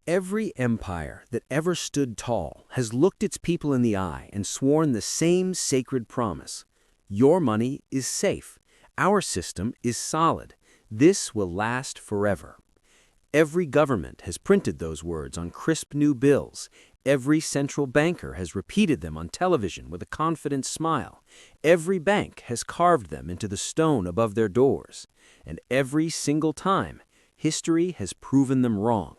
Every empire that ever stood tall has looked its people in the eye and sworn the same sacred promise. Your money is safe. Our system is solid. This will last forever. Every government has printed those words on crisp new bills. Every central banker has repeated them on television with a confident smile. Every bank has carved them into the stone above their doors. And every single time, history has proven them wrong.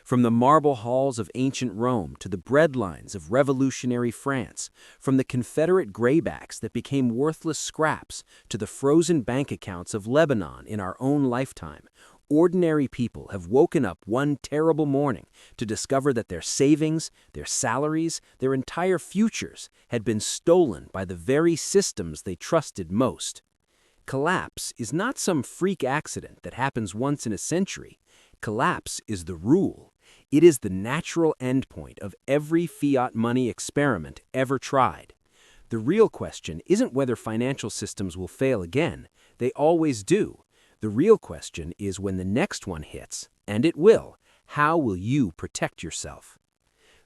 From the marble halls of ancient Rome to the breadlines of revolutionary France, from the Confederate graybacks that became worthless scraps to the frozen bank accounts of Lebanon in our own lifetime, ordinary people have woken up one terrible morning to discover that their savings, their salaries, their entire futures had been stolen by the very systems they trusted most. Collapse is not some freak accident that happens once in a century. Collapse is the rule. It is the natural endpoint of every fiat money experiment ever tried. The real question isn't whether financial systems will fail again. They always do. The real question is when the next one hits, and it will, how will you protect yourself?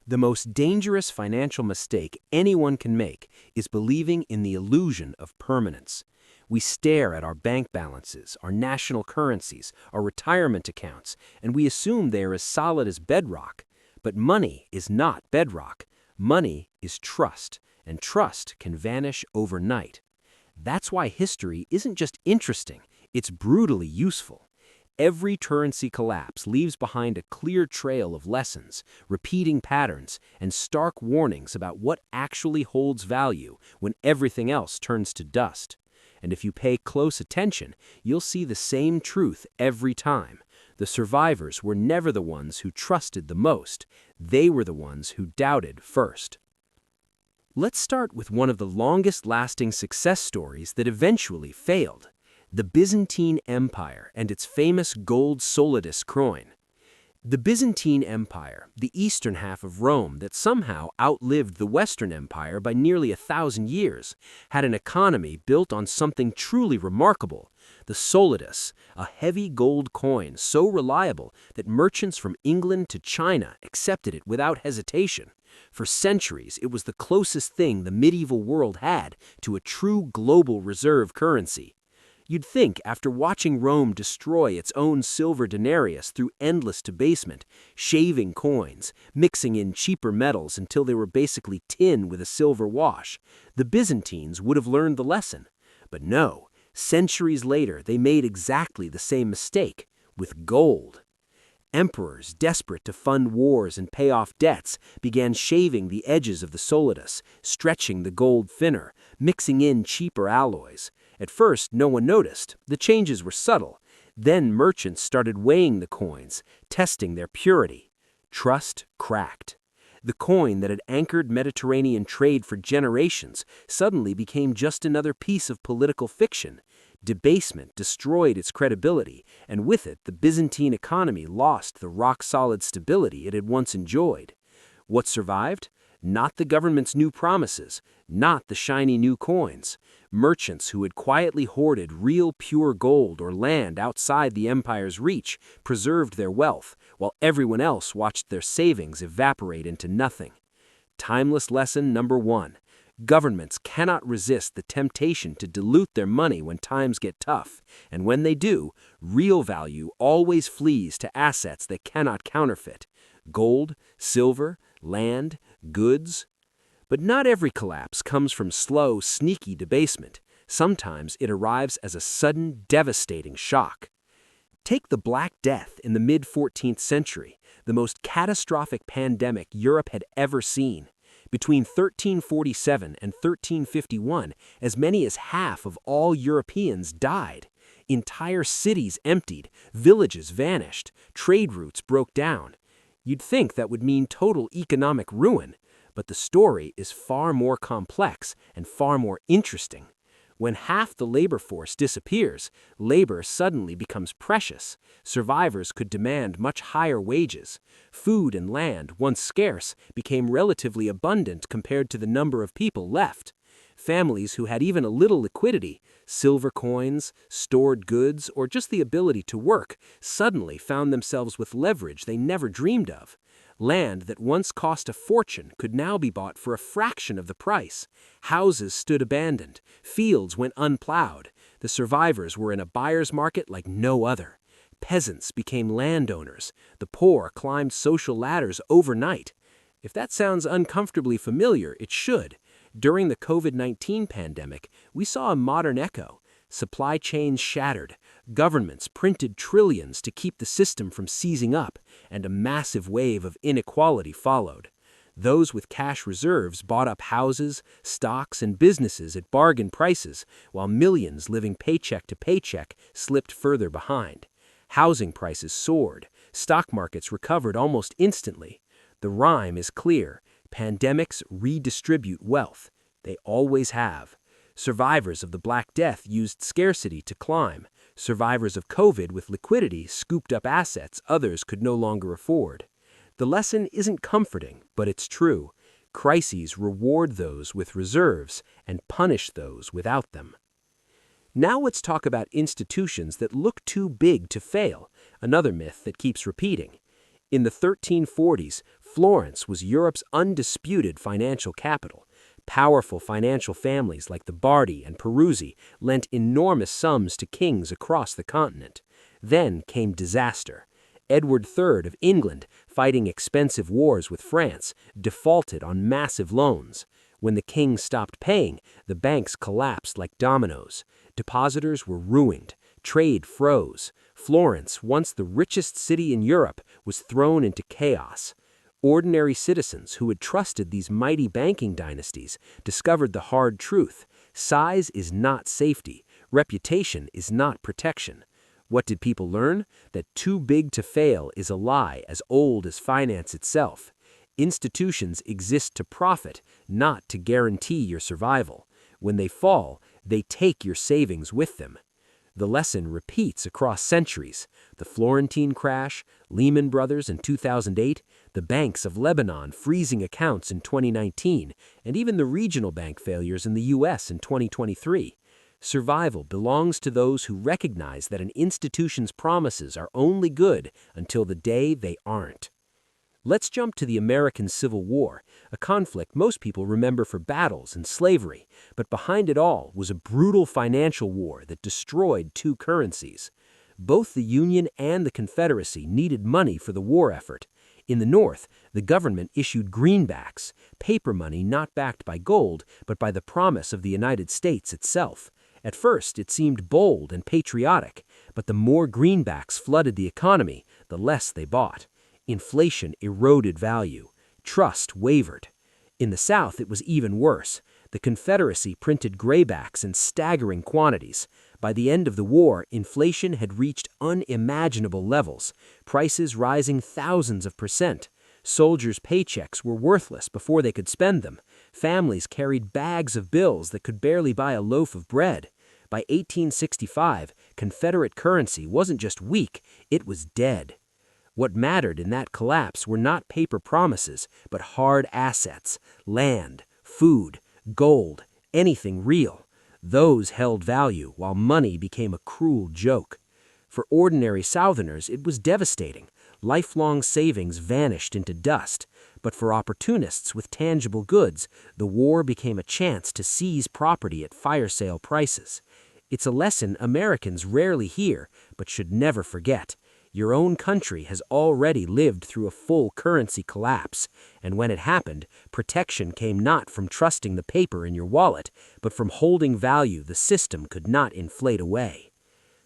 The most dangerous financial mistake anyone can make is believing in the illusion of permanence. We stare at our bank balances, our national currencies, our retirement accounts, and we assume they are as solid as bedrock. But money is not bedrock. Money is trust, and trust can vanish overnight. That's why history isn't just interesting, it's brutally useful. Every currency collapse leaves behind a clear trail of lessons, repeating patterns, and stark warnings about what actually holds value when everything else turns to dust. And if you pay close attention, you'll see the same truth every time. The survivors were never the ones who trusted the most. They were the ones who doubted first. Let's start with one of the longest-lasting success stories that eventually failed. The Byzantine Empire and its famous gold solidus coin. The Byzantine Empire, the eastern half of Rome that somehow outlived the Western Empire by nearly 1,000 years, had an economy built on something truly remarkable, the solidus, a heavy gold coin so reliable that merchants from England to China accepted it without hesitation. For centuries, it was the closest thing the medieval world had to a true global reserve currency. You'd think after watching Rome destroy its own silver denarius through endless debasement, shaving coins, mixing in cheaper metals until they were basically tin with a silver wash, the Byzantines would have learned the lesson. But no, centuries later they made exactly the same mistake, with gold. Emperors, desperate to fund wars and pay off debts, began shaving the edges of the solidus, stretching the gold thinner, mixing in cheaper alloys. At first, no one noticed. The changes were subtle. Then merchants started weighing the coins, testing their purity. Trust cracked. The coin that had anchored Mediterranean trade for generations suddenly became just another piece of political fiction. Debasement destroyed its credibility, and with it, the Byzantine economy lost the rock-solid stability it had once enjoyed. What survived? Not the government's new promises, not the shiny new coins. Merchants who had quietly hoarded real pure gold or land outside the empire's reach preserved their wealth, while everyone else watched their savings evaporate into nothing. Timeless lesson number 1. Governments cannot resist the temptation to dilute their money when times get tough, and when they do, real value always flees to assets they cannot counterfeit. Gold, silver, land, goods. But not every collapse comes from slow, sneaky debasement. Sometimes it arrives as a sudden, devastating shock. Take the Black Death in the mid-14th century, the most catastrophic pandemic Europe had ever seen. Between 1347 and 1351, as many as half of all Europeans died. Entire cities emptied, villages vanished, trade routes broke down. You'd think that would mean total economic ruin, but the story is far more complex and far more interesting. When half the labor force disappears, labor suddenly becomes precious. Survivors could demand much higher wages. Food and land, once scarce, became relatively abundant compared to the number of people left. Families who had even a little liquidity, silver coins, stored goods, or just the ability to work, suddenly found themselves with leverage they never dreamed of. Land that once cost a fortune could now be bought for a fraction of the price. Houses stood abandoned. Fields went unplowed. The survivors were in a buyer's market like no other. Peasants became landowners. The poor climbed social ladders overnight. If that sounds uncomfortably familiar, it should. During the COVID-19 pandemic, we saw a modern echo. Supply chains shattered. Governments printed trillions to keep the system from seizing up, and a massive wave of inequality followed. Those with cash reserves bought up houses, stocks, and businesses at bargain prices, while millions living paycheck to paycheck slipped further behind. Housing prices soared. Stock markets recovered almost instantly. The rhyme is clear. Pandemics redistribute wealth. They always have. Survivors of the Black Death used scarcity to climb. Survivors of COVID with liquidity scooped up assets others could no longer afford. The lesson isn't comforting, but it's true. Crises reward those with reserves and punish those without them. Now let's talk about institutions that look too big to fail, another myth that keeps repeating. In the 1340s, Florence was Europe's undisputed financial capital. Powerful financial families like the Bardi and Peruzzi lent enormous sums to kings across the continent. Then came disaster. Edward III of England, fighting expensive wars with France, defaulted on massive loans. When the king stopped paying, the banks collapsed like dominoes. Depositors were ruined. Trade froze. Florence, once the richest city in Europe, was thrown into chaos. Ordinary citizens who had trusted these mighty banking dynasties discovered the hard truth. Size is not safety. Reputation is not protection. What did people learn? That too big to fail is a lie as old as finance itself. Institutions exist to profit, not to guarantee your survival. When they fall, they take your savings with them. The lesson repeats across centuries. The Florentine crash, Lehman Brothers in 2008, the banks of Lebanon freezing accounts in 2019, and even the regional bank failures in the U.S. in 2023. Survival belongs to those who recognize that an institution's promises are only good until the day they aren't. Let's jump to the American Civil War, a conflict most people remember for battles and slavery, but behind it all was a brutal financial war that destroyed two currencies. Both the Union and the Confederacy needed money for the war effort. In the North, the government issued greenbacks, paper money not backed by gold, but by the promise of the United States itself. At first, it seemed bold and patriotic, but the more greenbacks flooded the economy, the less they bought. Inflation eroded value. Trust wavered. In the South, it was even worse. The Confederacy printed graybacks in staggering quantities. By the end of the war, inflation had reached unimaginable levels, prices rising thousands of %. Soldiers' paychecks were worthless before they could spend them. Families carried bags of bills that could barely buy a loaf of bread. By 1865, Confederate currency wasn't just weak, it was dead. What mattered in that collapse were not paper promises, but hard assets, land, food, gold, anything real. Those held value while money became a cruel joke. For ordinary Southerners, it was devastating. Lifelong savings vanished into dust. But for opportunists with tangible goods, the war became a chance to seize property at fire sale prices. It's a lesson Americans rarely hear, but should never forget. Your own country has already lived through a full currency collapse, and when it happened, protection came not from trusting the paper in your wallet, but from holding value the system could not inflate away.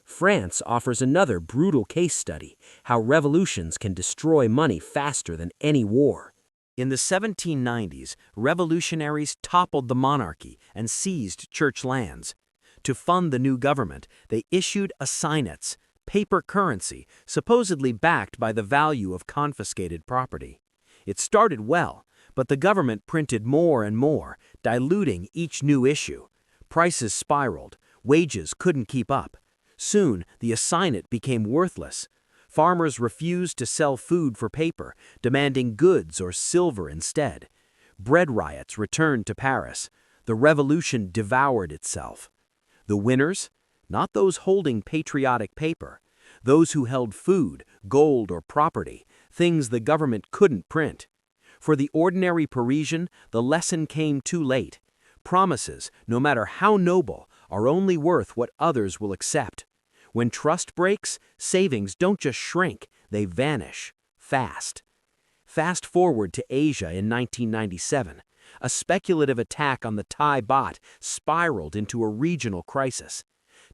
France offers another brutal case study, how revolutions can destroy money faster than any war. In the 1790s, revolutionaries toppled the monarchy and seized church lands. To fund the new government, they issued assignats, paper currency supposedly backed by the value of confiscated property. It started well, but the government printed more and more, diluting each new issue. Prices spiraled, wages couldn't keep up. Soon, the assignat became worthless. Farmers refused to sell food for paper, demanding goods or silver instead. Bread riots returned to Paris. The revolution devoured itself. The winners? Not those holding patriotic paper. Those who held food, gold, or property, things the government couldn't print. For the ordinary Parisian, the lesson came too late. Promises, no matter how noble, are only worth what others will accept. When trust breaks, savings don't just shrink, they vanish. Fast. Fast forward to Asia in 1997. A speculative attack on the Thai baht spiraled into a regional crisis.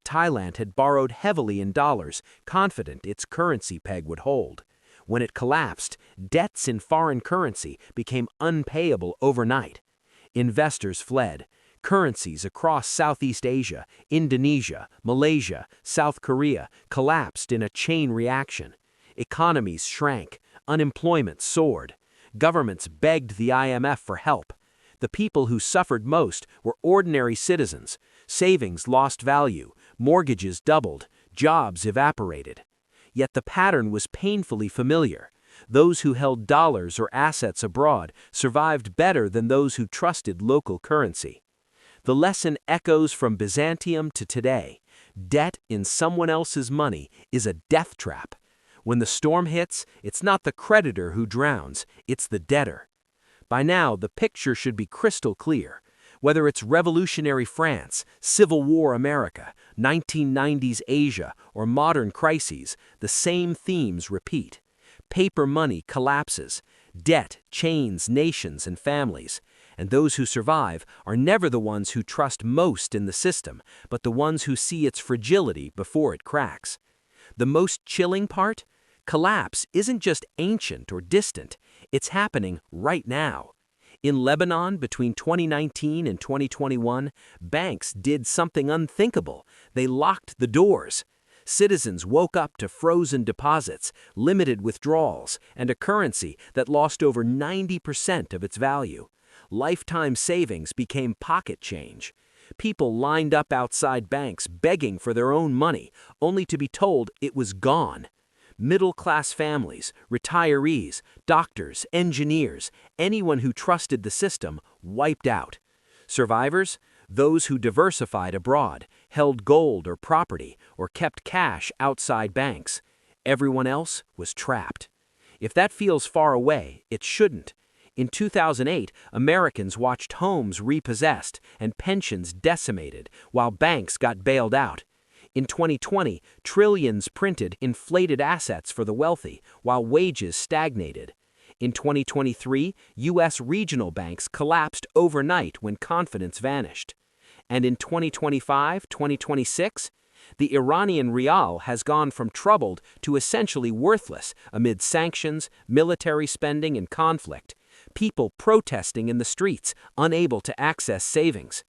Thailand had borrowed heavily in dollars, confident its currency peg would hold. When it collapsed, debts in foreign currency became unpayable overnight. Investors fled. Currencies across Southeast Asia, Indonesia, Malaysia, South Korea collapsed in a chain reaction. Economies shrank. Unemployment soared. Governments begged the IMF for help. The people who suffered most were ordinary citizens. Savings lost value, mortgages doubled, jobs evaporated. Yet the pattern was painfully familiar. Those who held dollars or assets abroad survived better than those who trusted local currency. The lesson echoes from Byzantium to today. Debt in someone else's money is a death trap. When the storm hits, it's not the creditor who drowns, it's the debtor. By now, the picture should be crystal clear. Whether it's revolutionary France, Civil War America, 1990s Asia, or modern crises, the same themes repeat. Paper money collapses. Debt chains nations and families. And those who survive are never the ones who trust most in the system, but the ones who see its fragility before it cracks. The most chilling part? Collapse isn't just ancient or distant, it's happening right now. In Lebanon, between 2019 and 2021, banks did something unthinkable. They locked the doors. Citizens woke up to frozen deposits, limited withdrawals, and a currency that lost over 90% of its value. Lifetime savings became pocket change. People lined up outside banks begging for their own money, only to be told it was gone. Middle-class families, retirees, doctors, engineers, anyone who trusted the system, wiped out. Survivors? Those who diversified abroad, held gold or property, or kept cash outside banks. Everyone else was trapped. If that feels far away, it shouldn't. In 2008, Americans watched homes repossessed and pensions decimated while banks got bailed out. In 2020, trillions printed inflated assets for the wealthy, while wages stagnated. In 2023, U.S. regional banks collapsed overnight when confidence vanished. And in 2025-2026, the Iranian rial has gone from troubled to essentially worthless amid sanctions, military spending, and conflict. People protesting in the streets, unable to access savings.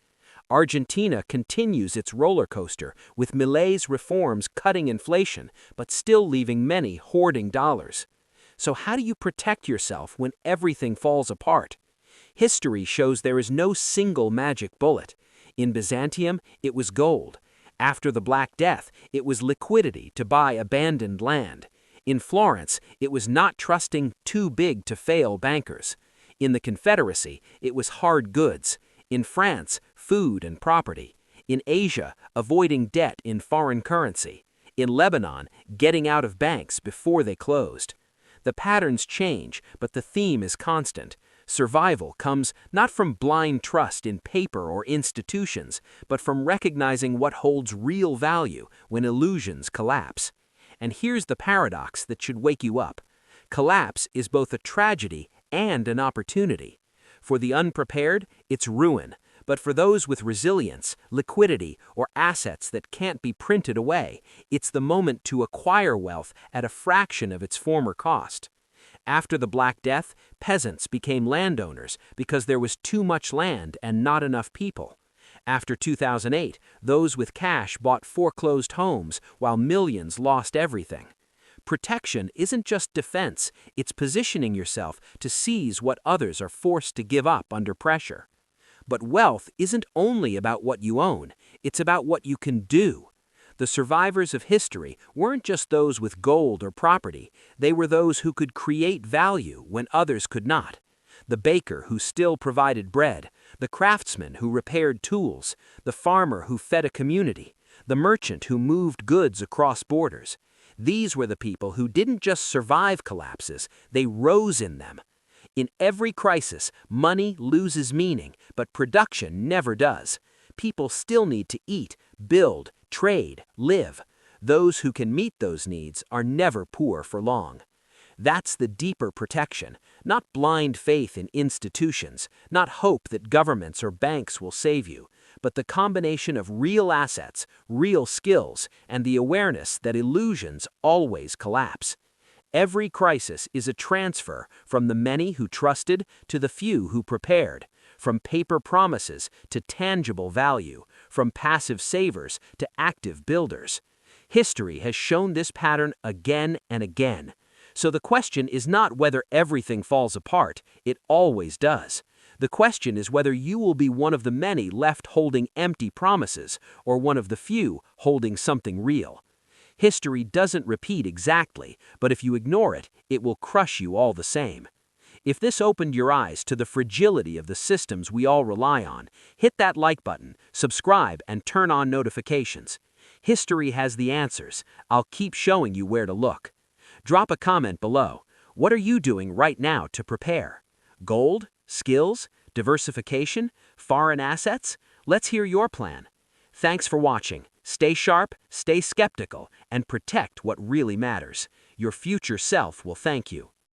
Argentina continues its roller coaster, with Milei's reforms cutting inflation, but still leaving many hoarding dollars. So how do you protect yourself when everything falls apart? History shows there is no single magic bullet. In Byzantium, it was gold. After the Black Death, it was liquidity to buy abandoned land. In Florence, it was not trusting too big to fail bankers. In the Confederacy, it was hard goods. In France, food and property. In Asia, avoiding debt in foreign currency. In Lebanon, getting out of banks before they closed. The patterns change, but the theme is constant. Survival comes not from blind trust in paper or institutions, but from recognizing what holds real value when illusions collapse. And here's the paradox that should wake you up. Collapse is both a tragedy and an opportunity. For the unprepared, it's ruin, but for those with resilience, liquidity, or assets that can't be printed away, it's the moment to acquire wealth at a fraction of its former cost. After the Black Death, peasants became landowners because there was too much land and not enough people. After 2008, those with cash bought foreclosed homes while millions lost everything. Protection isn't just defense, it's positioning yourself to seize what others are forced to give up under pressure. But wealth isn't only about what you own, it's about what you can do. The survivors of history weren't just those with gold or property, they were those who could create value when others could not. the baker who still provided bread, the craftsman who repaired tools, the farmer who fed a community, the merchant who moved goods across borders. These were the people who didn't just survive collapses, they rose in them. In every crisis, money loses meaning, but production never does. People still need to eat, build, trade, live. Those who can meet those needs are never poor for long. That's the deeper protection, not blind faith in institutions, not hope that governments or banks will save you, but the combination of real assets, real skills, and the awareness that illusions always collapse. Every crisis is a transfer from the many who trusted to the few who prepared, from paper promises to tangible value, from passive savers to active builders. History has shown this pattern again and again. So the question is not whether everything falls apart, it always does. The question is whether you will be one of the many left holding empty promises or one of the few holding something real. History doesn't repeat exactly, but if you ignore it, it will crush you all the same. If this opened your eyes to the fragility of the systems we all rely on, hit that like button, subscribe, and turn on notifications. History has the answers. I'll keep showing you where to look. Drop a comment below. What are you doing right now to prepare? Gold? Skills? Diversification? Foreign assets? Let's hear your plan. Thanks for watching. Stay sharp, stay skeptical, and protect what really matters. Your future self will thank you.